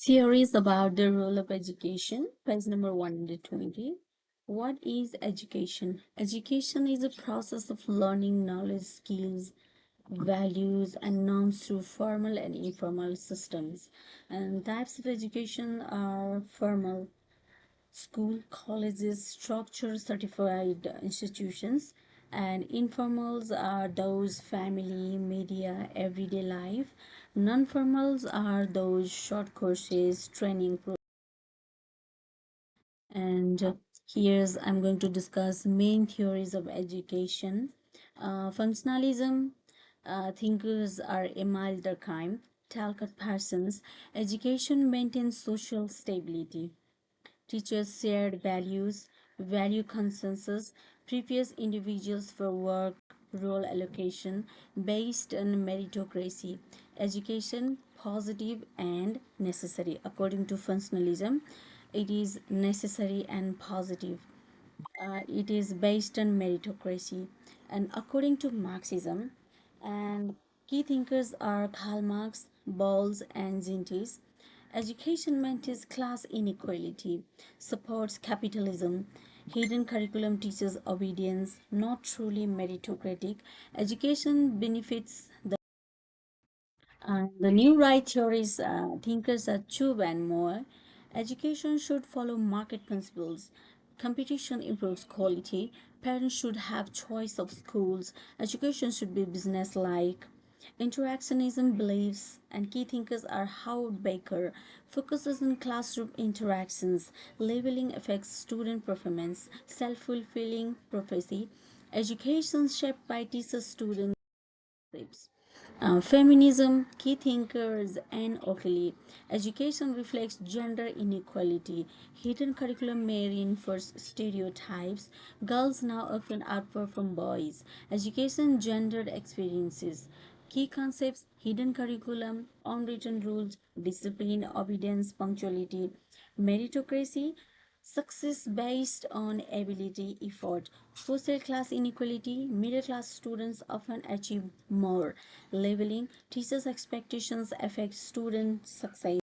Theories about the role of education, page number 120. What is education? Education is a process of learning knowledge, skills, values, and norms through formal and informal systems. And types of education are formal, school, colleges, structured certified institutions, and informals are those family, media, everyday life. Non-formals are those short courses, training and here's I'm going to discuss main theories of education. Functionalism, thinkers are Emile Durkheim, Talcott Parsons. Education maintains social stability. Teachers shared values, value consensus, prepares individuals for work, role allocation based on meritocracy. Education positive and necessary. According to functionalism, it is necessary and positive. It is based on meritocracy. And according to Marxism, and key thinkers are Karl Marx, Bowles, and Zintis. Education maintains class inequality, supports capitalism. Hidden curriculum teaches obedience, not truly meritocratic. Education benefits the new right theories thinkers are Chub and Moore. Education should follow market principles. Competition improves quality. Parents should have choice of schools. Education should be business-like. Interactionism beliefs and key thinkers are Howard Baker. Focuses on classroom interactions. Labeling affects student performance. Self-fulfilling prophecy. Education shaped by teacher-student relationships. Feminism, key thinkers, and Oakley. Education reflects gender inequality. Hidden curriculum may reinforce stereotypes. Girls now often outperform boys. Education, gendered experiences. Key concepts: hidden curriculum, unwritten rules, discipline, obedience, punctuality, meritocracy, success based on ability, effort. Social class inequality, middle class students often achieve more. Labeling, teachers' expectations affect student success.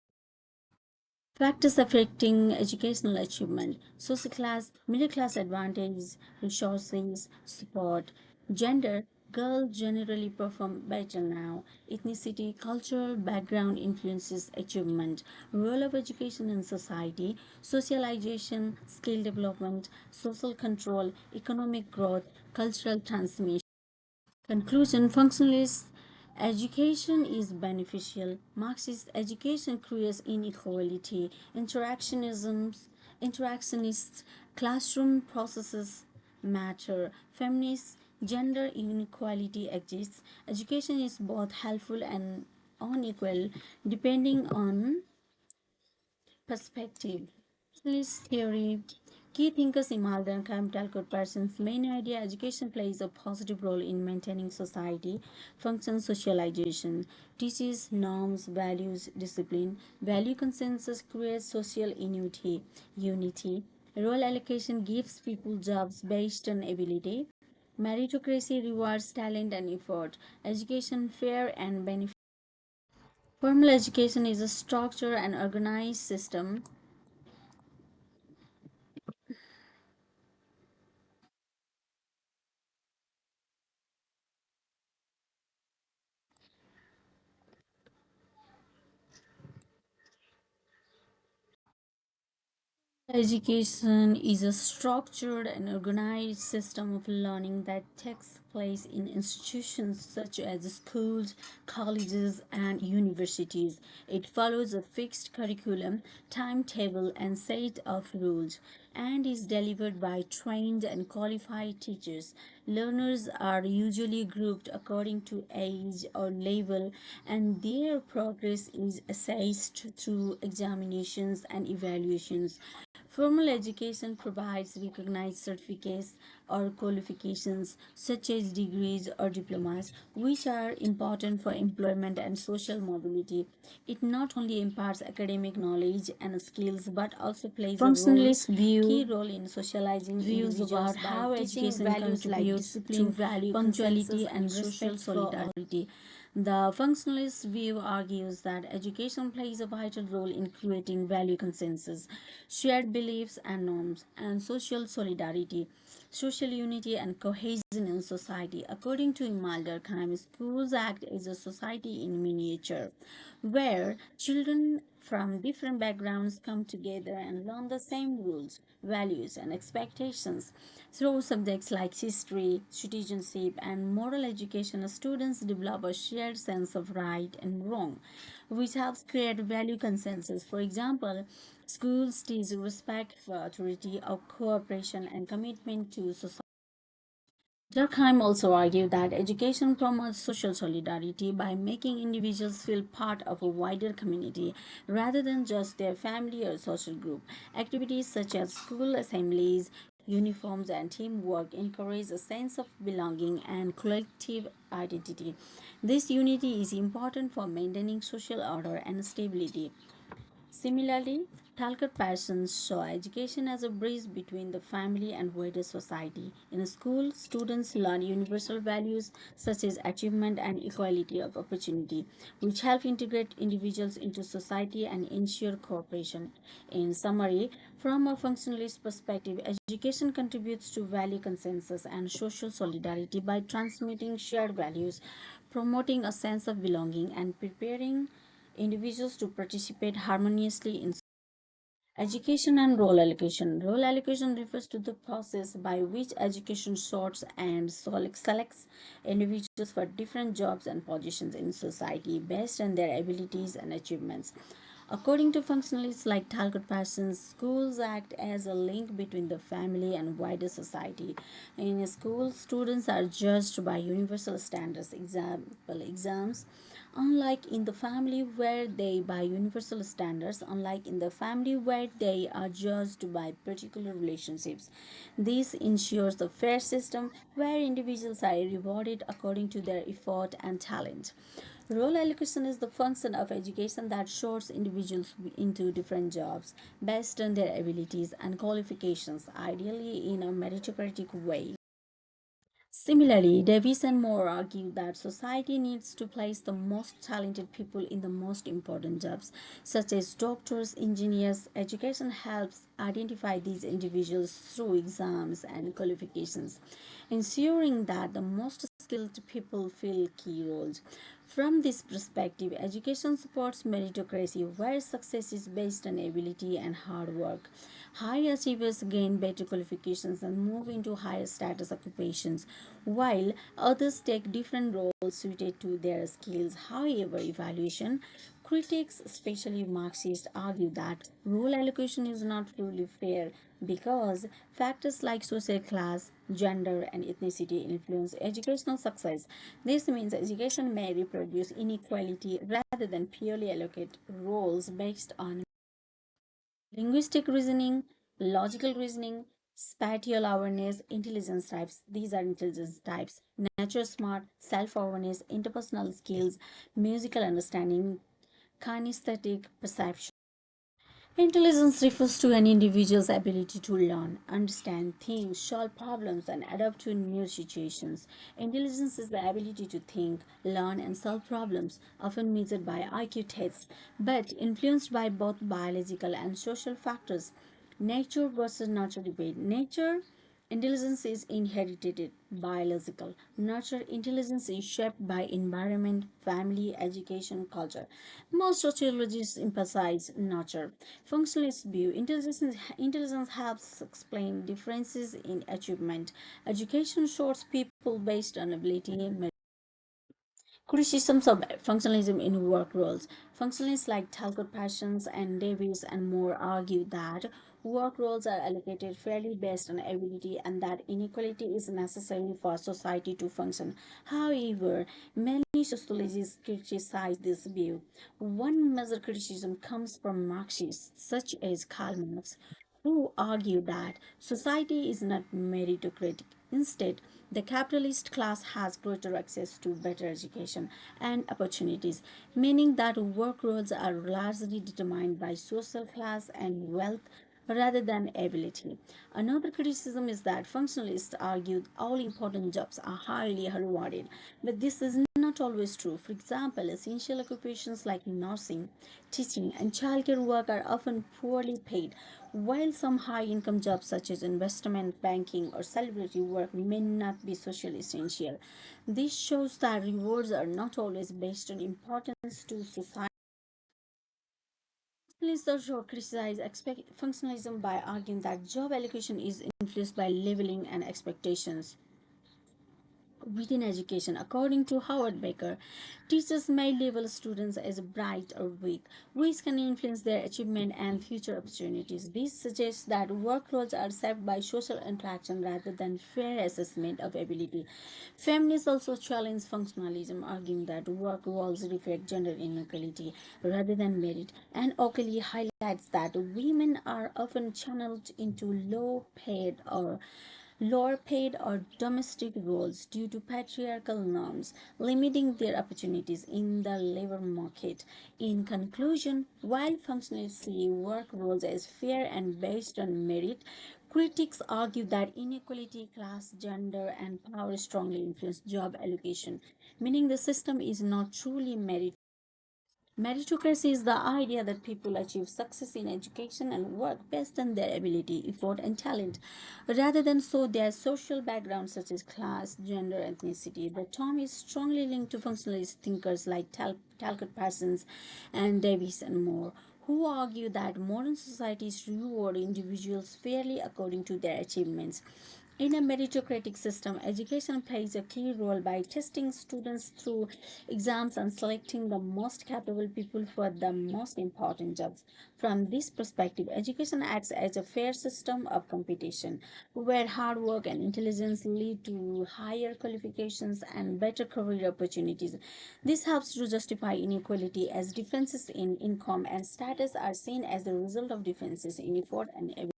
Factors affecting educational achievement: social class, middle class advantages, resources, support, gender, girls generally perform better now, ethnicity, cultural background influences achievement, role of education in society, socialization, skill development, social control, economic growth, cultural transmission. Conclusion: functionalist education is beneficial. Marxist education creates inequality. Interactionist classroom processes matter. Feminist gender inequality exists. Education is both helpful and unequal depending on perspective. This theory, key thinkers Imal Durkheim, Talcott Parsons' main idea: education plays a positive role in maintaining society, function socialization, teaches norms, values, discipline, value consensus creates social unity, role allocation gives people jobs based on ability, meritocracy rewards talent and effort, education fair and beneficial. Formal education is a structured and organized system. Education is a structured and organized system of learning that takes place in institutions such as schools, colleges, and universities. It follows a fixed curriculum, timetable, and set of rules, and is delivered by trained and qualified teachers. Learners are usually grouped according to age or level, and their progress is assessed through examinations and evaluations. Formal education provides recognized certificates or qualifications such as degrees or diplomas, which are important for employment and social mobility. It not only imparts academic knowledge and skills but also plays a key role in socializing views about how education values contributes to value, punctuality, and respect for authority. The functionalist view argues that education plays a vital role in creating value consensus, shared beliefs and norms, and social solidarity, social unity, and cohesion in society. According to Imelda Durkheim, schools act as a society in miniature, where children from different backgrounds come together and learn the same rules, values, and expectations. Through subjects like history, citizenship, and moral education, students develop a shared sense of right and wrong, which helps create value consensus. For example, schools teach respect for authority, of cooperation, and commitment to society. Durkheim also argued that education promotes social solidarity by making individuals feel part of a wider community rather than just their family or social group. Activities such as school assemblies, uniforms, and teamwork encourage a sense of belonging and collective identity. This unity is important for maintaining social order and stability. Similarly, Talcott Parsons saw education as a bridge between the family and wider society. In a school, students learn universal values such as achievement and equality of opportunity, which help integrate individuals into society and ensure cooperation. In summary, from a functionalist perspective, education contributes to value consensus and social solidarity by transmitting shared values, promoting a sense of belonging, and preparing individuals to participate harmoniously in education and role allocation. Role allocation refers to the process by which education sorts and selects individuals for different jobs and positions in society based on their abilities and achievements. According to functionalists like Talcott Parsons, schools act as a link between the family and wider society. In a school, students are judged by universal standards, example exams, unlike in the family where they by universal standards, unlike in the family where they are judged by particular relationships. This ensures a fair system where individuals are rewarded according to their effort and talent. Role allocation is the function of education that sorts individuals into different jobs based on their abilities and qualifications, ideally in a meritocratic way. Similarly, Davis and Moore argue that society needs to place the most talented people in the most important jobs, such as doctors, engineers. Education helps identify these individuals through exams and qualifications, ensuring that the most skilled people fill key roles. From this perspective, education supports meritocracy, where success is based on ability and hard work. High achievers gain better qualifications and move into higher status occupations, while others take different roles suited to their skills. However, evaluation critics, especially Marxists, argue that role allocation is not fully fair because factors like social class, gender, and ethnicity influence educational success. This means education may reproduce inequality rather than purely allocate roles based on linguistic reasoning, logical reasoning, spatial awareness, intelligence types. These are intelligence types: nature smart, self awareness, interpersonal skills, musical understanding, kinesthetic perception. Intelligence refers to an individual's ability to learn, understand, think, solve problems, and adapt to new situations. Intelligence is the ability to think, learn, and solve problems, often measured by IQ tests, but influenced by both biological and social factors. Nature versus nurture debate. Nature intelligence is inherited, biological. Nurture intelligence is shaped by environment, family, education, culture. Most sociologists emphasize nurture. Functionalist view intelligence helps explain differences in achievement. Education sorts people based on ability, criticisms of functionalism in work roles. Functionalists like Talcott Parsons and Davis and Moore argue that work roles are allocated fairly based on ability and that inequality is necessary for society to function. However, many sociologists criticize this view. One major criticism comes from Marxists, such as Karl Marx, who argue that society is not meritocratic. Instead, the capitalist class has greater access to better education and opportunities, meaning that work roles are largely determined by social class and wealth rather than ability. Another criticism is that functionalists argue all important jobs are highly rewarded, but this is not not always true. For example, essential occupations like nursing, teaching, and childcare work are often poorly paid, while some high income jobs such as investment banking or celebrity work may not be socially essential. This shows that rewards are not always based on importance to society. Please also criticize functionalism by arguing that job allocation is influenced by leveling and expectations within education. According to Howard Baker, teachers may label students as bright or weak, which can influence their achievement and future opportunities. This suggests that work roles are set by social interaction rather than fair assessment of ability. Feminists also challenge functionalism, arguing that work roles reflect gender inequality rather than merit, and Oakley highlights that women are often channeled into lower paid or domestic roles due to patriarchal norms, limiting their opportunities in the labor market. In conclusion, while functionalists see work roles as fair and based on merit, critics argue that inequality, class, gender, and power strongly influence job allocation, meaning the system is not truly merit. Meritocracy is the idea that people achieve success in education and work based on their ability, effort, and talent, rather than so their social background such as class, gender, ethnicity. The term is strongly linked to functionalist thinkers like Talcott Parsons and Davis and more, who argue that modern societies reward individuals fairly according to their achievements. In a meritocratic system, education plays a key role by testing students through exams and selecting the most capable people for the most important jobs. From this perspective, education acts as a fair system of competition where hard work and intelligence lead to higher qualifications and better career opportunities. This helps to justify inequality as differences in income and status are seen as the result of differences in effort and ability.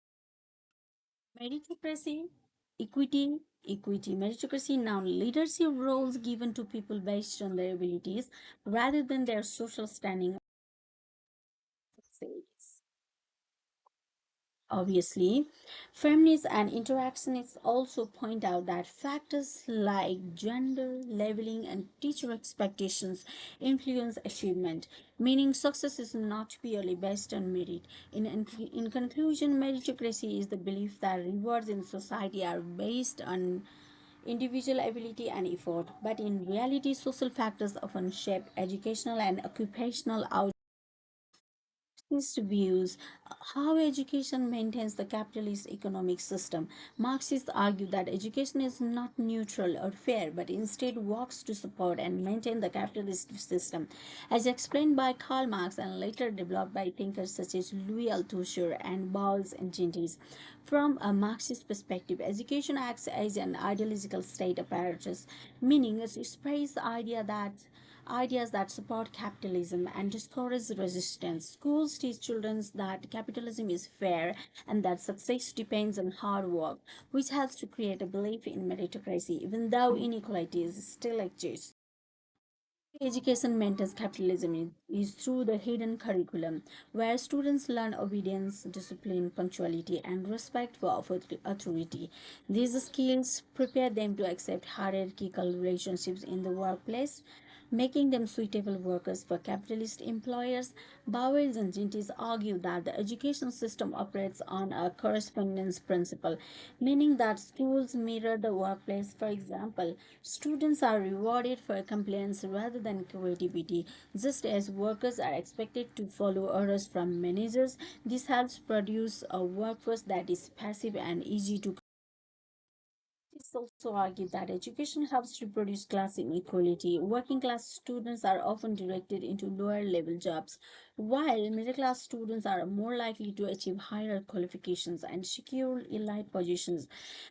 Meritocracy, equity. Meritocracy now leadership roles given to people based on their abilities rather than their social standing. Obviously, feminists and interactionists also point out that factors like gender, leveling, and teacher expectations influence achievement, meaning success is not purely based on merit. In conclusion, meritocracy is the belief that rewards in society are based on individual ability and effort, but in reality, social factors often shape educational and occupational outcomes. Marxist views how education maintains the capitalist economic system. Marxists argue that education is not neutral or fair, but instead works to support and maintain the capitalist system, as explained by Karl Marx and later developed by thinkers such as Louis Althusser and Bowles and Gentile. From a Marxist perspective, education acts as an ideological state apparatus, meaning it spreads the ideas that support capitalism and discourage resistance. Schools teach children that capitalism is fair and that success depends on hard work, which helps to create a belief in meritocracy, even though inequalities still exist. Education maintains capitalism is through the hidden curriculum, where students learn obedience, discipline, punctuality, and respect for authority. These skills prepare them to accept hierarchical relationships in the workplace, making them suitable workers for capitalist employers. Bowles and Gentile argue that the education system operates on a correspondence principle, meaning that schools mirror the workplace. For example, students are rewarded for compliance rather than creativity, just as workers are expected to follow orders from managers. This helps produce a workforce that is passive and easy to. It's also argued that education helps reproduce class inequality. Working class students are often directed into lower level jobs, while middle class students are more likely to achieve higher qualifications and secure elite positions.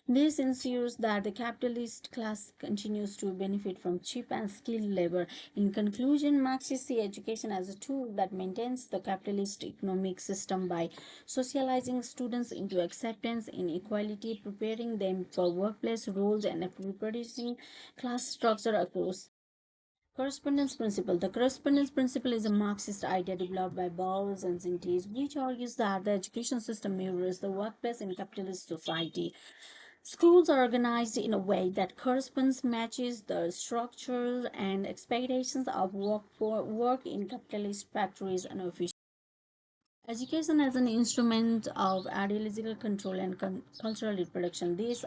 This ensures that the capitalist class continues to benefit from cheap and skilled labor. In conclusion, Marxists see education as a tool that maintains the capitalist economic system by socializing students into acceptance, inequality, preparing them for workplace roles, and reproducing class structure across. Correspondence principle. The correspondence principle is a Marxist idea developed by Bowles and Zintes, which argues that the education system mirrors the workplace in capitalist society. Schools are organized in a way that corresponds matches the structures and expectations of work in capitalist factories and offices. Education as an instrument of ideological control and cultural reproduction. The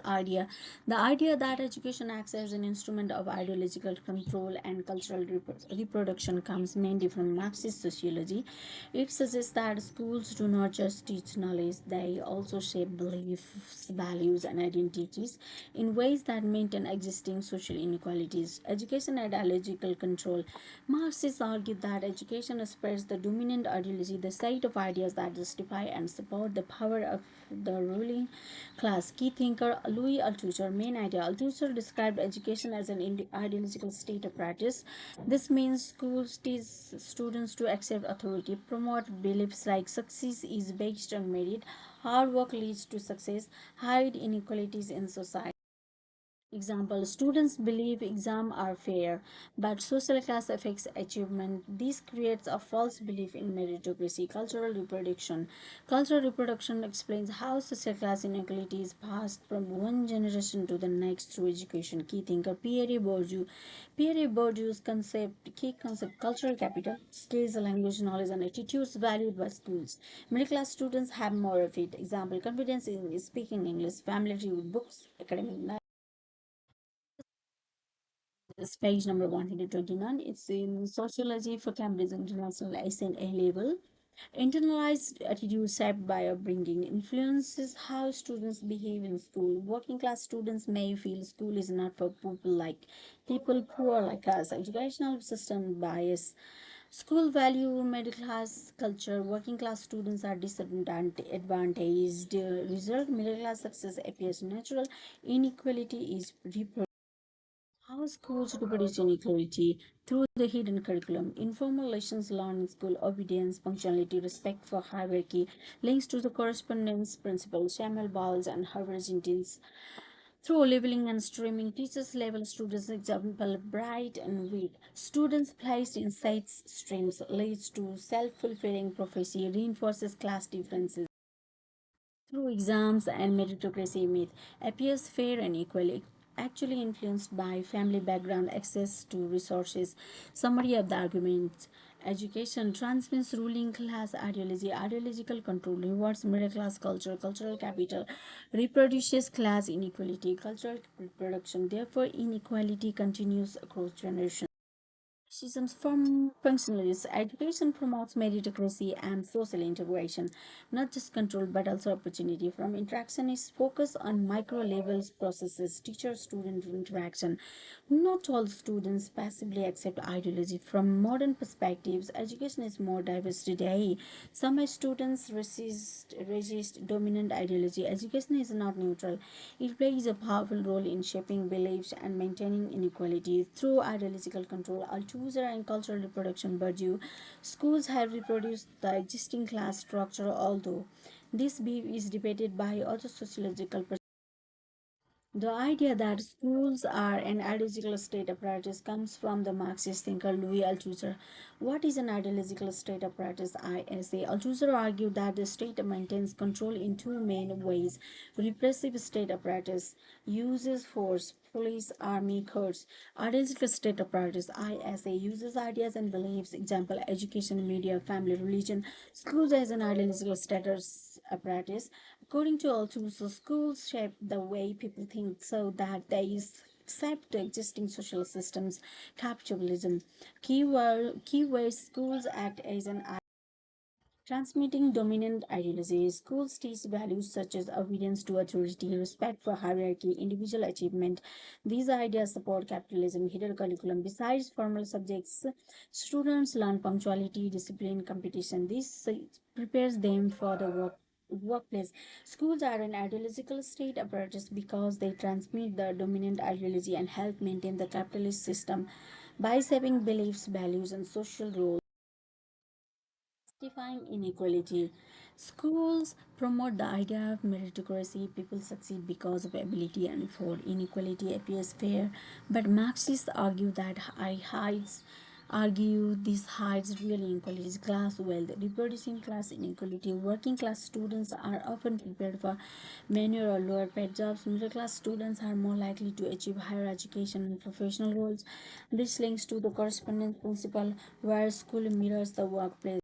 idea that education acts as an instrument of ideological control and cultural reproduction comes mainly from Marxist sociology. It suggests that schools do not just teach knowledge, they also shape beliefs, values, and identities in ways that maintain existing social inequalities. Education ideological control. Marxists argue that education spreads the dominant ideology, the set of ideas that justify and support the power of the ruling class. Key thinker Louis Althusser, main idea. Althusser described education as an ideological state of practice. This means schools teach students to accept authority, promote beliefs like success is based on merit, hard work leads to success, hide inequalities in society. Example, students believe exams are fair, but social class affects achievement. This creates a false belief in meritocracy. Cultural reproduction. Cultural reproduction explains how social class inequality is passed from one generation to the next through education. Key thinker Pierre Bourdieu. Pierre Bourdieu's key concept, cultural capital, skills, language, knowledge, and attitudes valued by schools. Middle class students have more of it. Example, confidence in speaking English, familiarity with books, academic knowledge. This page number 129. It's in sociology for Cambridge International SNA level. Internalized attitude shaped by upbringing influences how students behave in school. Working class students may feel school is not for people poor like us. Educational system bias. School value middle class culture. Working class students are disadvantaged. Result middle class success appears natural. Inequality is reproduced. How schools reproduce inequality through the hidden curriculum. Informal lessons learned in school, obedience, punctuality, respect for hierarchy, links to the correspondence principle, Samuel Bowles and Harvard Gentils. Through labeling and streaming, teachers label students, example, bright and weak. Students placed in side streams leads to self-fulfilling prophecy, reinforces class differences. Through exams and meritocracy myth appears fair and equal, actually influenced by family background, access to resources. Summary of the argument. Education transmits ruling class ideology, ideological control, rewards middle class culture, cultural capital, reproduces class inequality, cultural reproduction. Therefore, inequality continues across generations. Systems from functionalists. Education promotes meritocracy and social integration, not just control but also opportunity. From interaction is focus on micro levels processes, teacher student interaction. Not all students passively accept ideology. From modern perspectives, education is more diverse today. Some students resist dominant ideology. Education is not neutral. It plays a powerful role in shaping beliefs and maintaining inequality through ideological control. Althusser and cultural reproduction. Bourdieu, schools have reproduced the existing class structure, although this view is debated by other sociological perspectives. The idea that schools are an ideological state apparatus comes from the Marxist thinker Louis Althusser. What is an ideological state apparatus? ISA. Althusser argued that the state maintains control in two main ways. Repressive state apparatus uses force, police, army, courts. Ideological state apparatus ISA uses ideas and beliefs, example, education, media, family, religion. Schools as an ideological status apparatus. According to Althusser, schools shape the way people think so that they accept the existing social systems. Capitalism. Key ways schools act as an transmitting dominant ideologies. Schools teach values such as obedience to authority, respect for hierarchy, individual achievement. These ideas support capitalism, hidden curriculum. Besides formal subjects, students learn punctuality, discipline, competition. This prepares them for the workplace. Schools are an ideological state apparatus because they transmit the dominant ideology and help maintain the capitalist system by shaping beliefs, values, and social roles. Justifying inequality. Schools promote the idea of meritocracy. People succeed because of ability and effort. Inequality appears fair, but Marxists argue that I hides argue this hides real inequalities. Class wealth, reproducing class inequality. Working class students are often prepared for manual or lower paid jobs. Middle class students are more likely to achieve higher education and professional roles. This links to the correspondence principle, where school mirrors the workplace.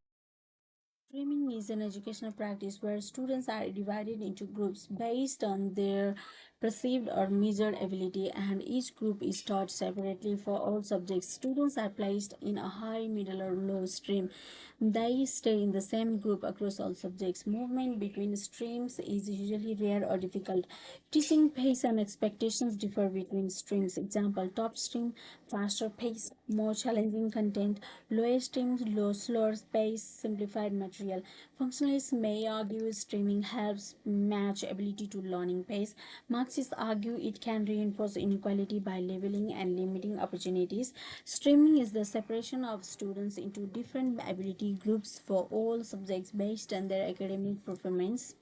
Streaming is an educational practice where students are divided into groups based on their perceived or measured ability, and each group is taught separately for all subjects. Students are placed in a high, middle, or low stream. They stay in the same group across all subjects. Movement between streams is usually rare or difficult. Teaching pace and expectations differ between streams. Example: top stream, faster pace, more challenging content; lower streams, slower pace, simplified material. Functionalists may argue streaming helps match ability to learning pace. Marxists argue it can reinforce inequality by leveling and limiting opportunities. Streaming is the separation of students into different ability groups for all subjects based on their academic performance.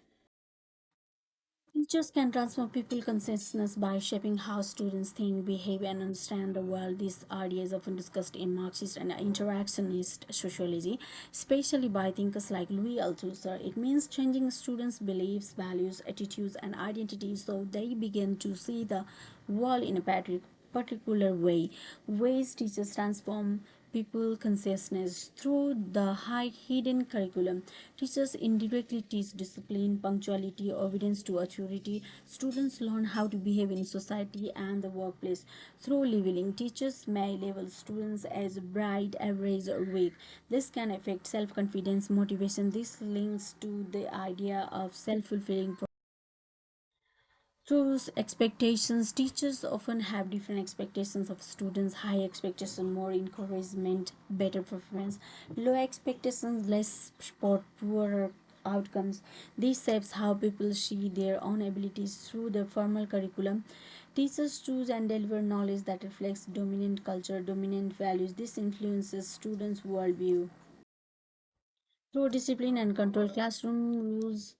Teachers can transform people consciousness by shaping how students think, behave, and understand the world. This idea is often discussed in Marxist and interactionist sociology, especially by thinkers like Louis Althusser. It means changing students' beliefs, values, attitudes, and identities so they begin to see the world in a particular way. Ways teachers transform people consciousness through the high hidden curriculum. Teachers indirectly teach discipline, punctuality, obedience to authority. Students learn how to behave in society and the workplace through leveling. Teachers may label students as bright, average, or weak. This can affect self-confidence, motivation. This links to the idea of self-fulfilling through expectations. Teachers often have different expectations of students. High expectations, more encouragement, better performance; low expectations, less support, poorer outcomes. This shapes how people see their own abilities through the formal curriculum. Teachers choose and deliver knowledge that reflects dominant culture, dominant values. This influences students' worldview. Through discipline and control, classroom rules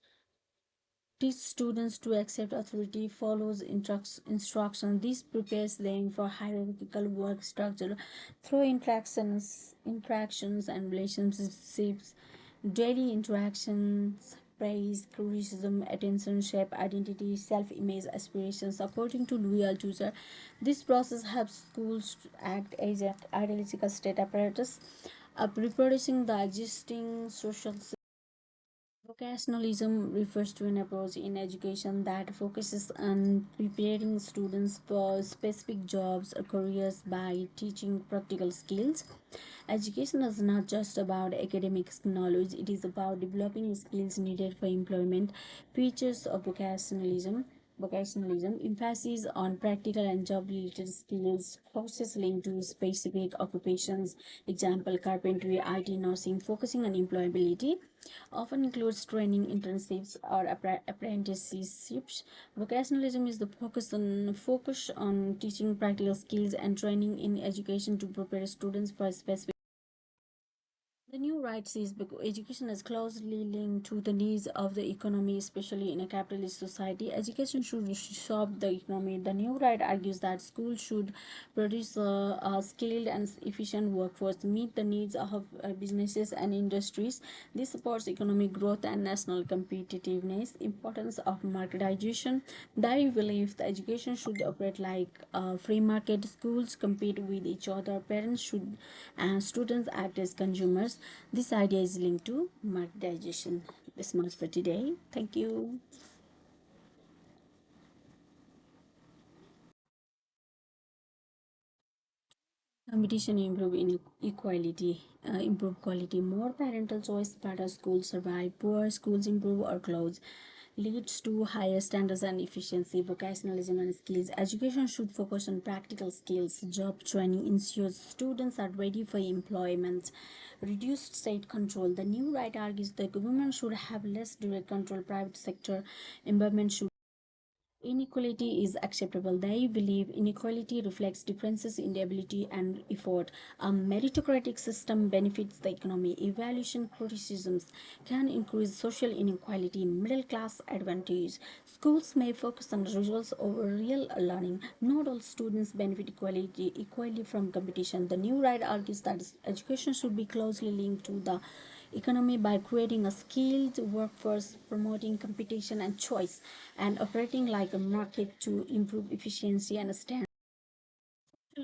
teach students to accept authority, follows instruction. This prepares them for hierarchical work structure through interactions and relationships. Daily interactions, praise, criticism, attention shape identity, self-image, aspirations. According to Louis Althusser, this process helps schools to act as an ideological state apparatus, reproducing the existing social. Vocationalism refers to an approach in education that focuses on preparing students for specific jobs or careers by teaching practical skills. Education is not just about academic knowledge, it is about developing skills needed for employment. Features of vocationalism: emphasis on practical and job related skills, courses linked to specific occupations, example carpentry, IT, nursing. Focusing on employability often includes training, internships, or apprenticeships. Vocationalism is the focus on teaching practical skills and training in education to prepare students for specific. The new right says education is closely linked to the needs of the economy, especially in a capitalist society. Education should shape the economy. The new right argues that schools should produce a skilled and efficient workforce, meet the needs of businesses and industries. This supports economic growth and national competitiveness. Importance of marketization. They believe the education should operate like free market. Schools compete with each other. Parents should and students act as consumers. This idea is linked to marketization. This much for today. Thank you. Competition improve inequality, improve quality. More parental choice, better schools survive. Poor schools improve or close. Leads to higher standards and efficiency. Vocationalism and skills. Education should focus on practical skills. Job training ensures students are ready for employment. Reduced state control. The new right argues the government should have less direct control. Private sector environment should Inequality is acceptable. They believe inequality reflects differences in the ability and effort. A meritocratic system benefits the economy. Evaluation criticisms can increase social inequality, middle class advantage. Schools may focus on results over real learning. Not all students benefit equally from competition. The new right argues that education should be closely linked to the economy by creating a skilled workforce, promoting competition and choice, and operating like a market to improve efficiency and standards.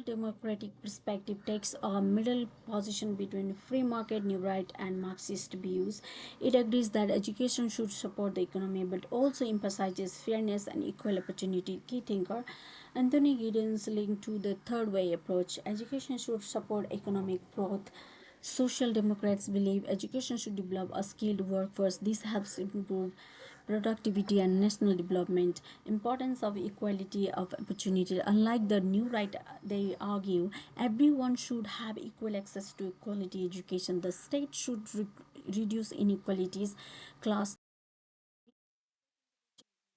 Democratic perspective takes a middle position between free market, new right, and Marxist views. It agrees that education should support the economy but also emphasizes fairness and equal opportunity. Key thinker Anthony Giddens linked to the third way approach. Education should support economic growth. Social Democrats believe education should develop a skilled workforce. This helps improve productivity and national development. Importance of equality of opportunity. Unlike the new right, they argue everyone should have equal access to quality education. The state should reduce inequalities, class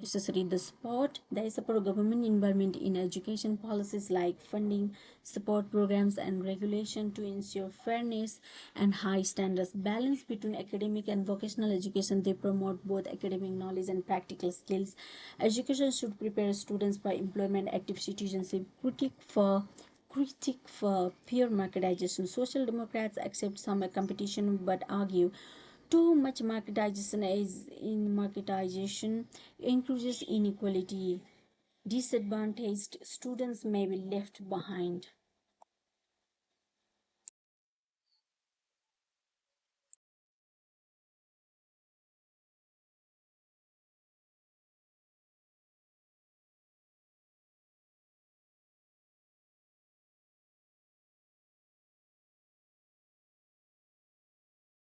necessary the support there is support government involvement in education policies like funding support programs and regulation to ensure fairness and high standards balance between academic and vocational education. They promote both academic knowledge and practical skills. Education should prepare students for employment active citizenship critique for peer marketization. Social Democrats accept some competition but argue too much marketization increases inequality. Disadvantaged students may be left behind.